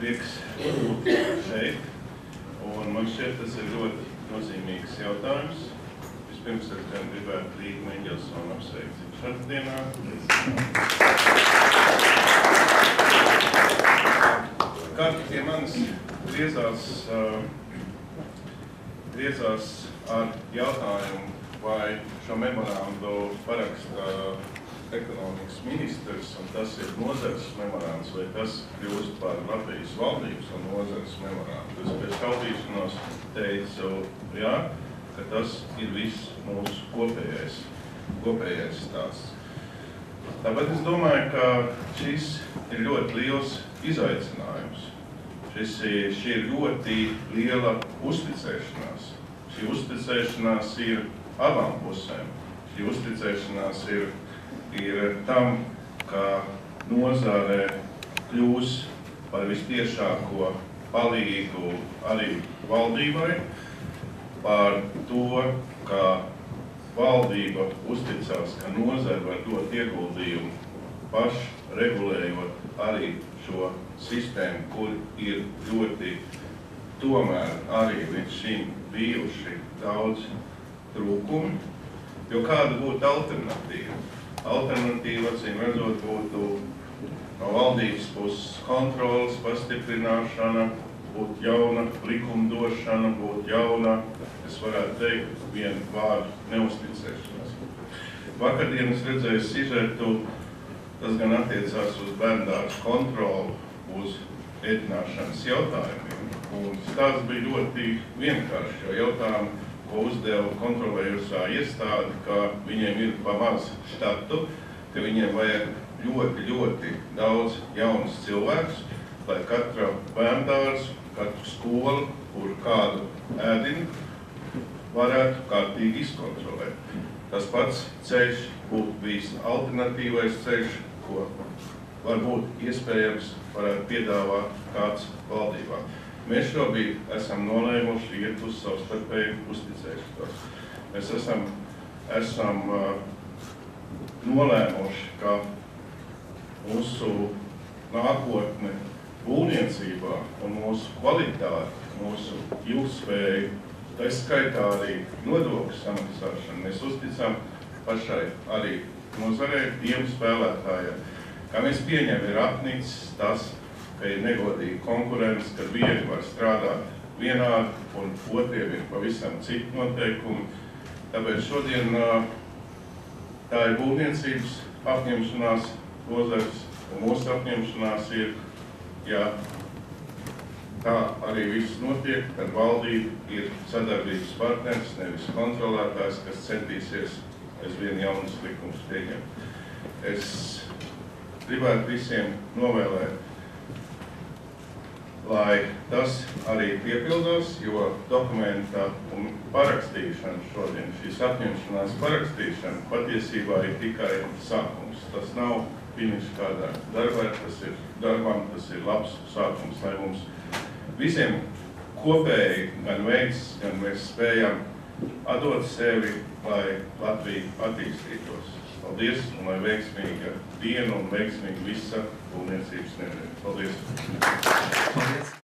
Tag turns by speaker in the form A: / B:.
A: prieks būt šeit. Un man šķiet, tas ir ļoti nozīmīgs jautājums. Vispirms es gan gribētu Līgu Mendelsonu apsveikt dzimšanas dienā. Kāds pie manis griezās ar jautājumu, vai šo memorandu paraksta ekonomikas ministrs, un tas ir nozares memorands, vai tas kļūst par Latvijas valdības un nozares memorandu. Es pēc šaubīšanos teicu, jā, ka tas ir viss mūsu kopējais stāsts. Tāpēc es domāju, ka šis ir ļoti liels izaicinājums. Šī ir ļoti liela uzticēšanās. Šī uzticēšanās ir abām pusēm. Šī uzticēšanās ir tam, ka nozare kļūs par vistiešāko palīgu arī valdībai, par to, ka valdība uzticās, ka nozare var dot ieguldījumu paši regulējot arī šo sistēmu, kur ir ļoti tomēr arī līdz šim bijuši daudz trūkumi, jo kāda būtu alternatīva? Alternatīva, acīm redzot, būtu no valdības puses kontroles pastiprināšana, būtu jauna likumdošana, būtu jauna, es varētu teikt, vienu vārdu neuzticēšanās. Vakardien es redzēju sižetu, tas gan attiecās uz bērndārza kontroli, uz ēdināšanas jautājumiem. Un stāsts bija ļoti vienkāršs, jo jautājumu, ko uzdeva kontrolējušā iestāde, ka viņiem ir pa maz štatu, ka viņiem vajag ļoti daudz jaunus cilvēkus, lai katra bērndārzu, katru skolu, kur kādu ēdinu, varētu kārtīgi izkontrolēt. Tas pats ceļš būtu bijis alternatīvais ceļš, ko varbūt iespējams varētu piedāvāt kāds valdībā. Mēs šobrīd esam nolēmuši iet uz savstarpēju uzticēšanos. Mēs esam nolēmuši, ka mūsu nākotne būvniecībā un mūsu kvalitāte, mūsu ilgspēja, tā skaitā arī nodokļu samaksāšanu, mēs uzticam pašai arī nozarei, tiem spēlētājiem. Kā mēs pieņem, ir apnicis tas, ka ir negodīga konkurence, ka vieni var strādāt vienādi un otriem ir pavisam citi noteikumi. Tāpēc šodien tā ir būvniecības apņemšanās nozares, un mūsu apņemšanās ir, ja tā arī viss notiek, tad valdība ir sadarbības partneris, nevis kontrolētājs, kas centīsies aizvien jaunus likumus pieņemt. Es gribētu visiem novēlēt, lai tas arī piepildās, jo dokumenta un parakstīšana šodien, šīs apņemšanās parakstīšana patiesībā ir tikai sākums. Tas nav finišs kādā darbā, tas ir darbam, tas ir labs sākums, lai mums visiem kopēji gan veids, gan mēs spējam atdot sevi, lai Latvija attīstītos. Paldies, un lai veiksmīga diena un veiksmīga visa būvniecības nedēļa. Paldies!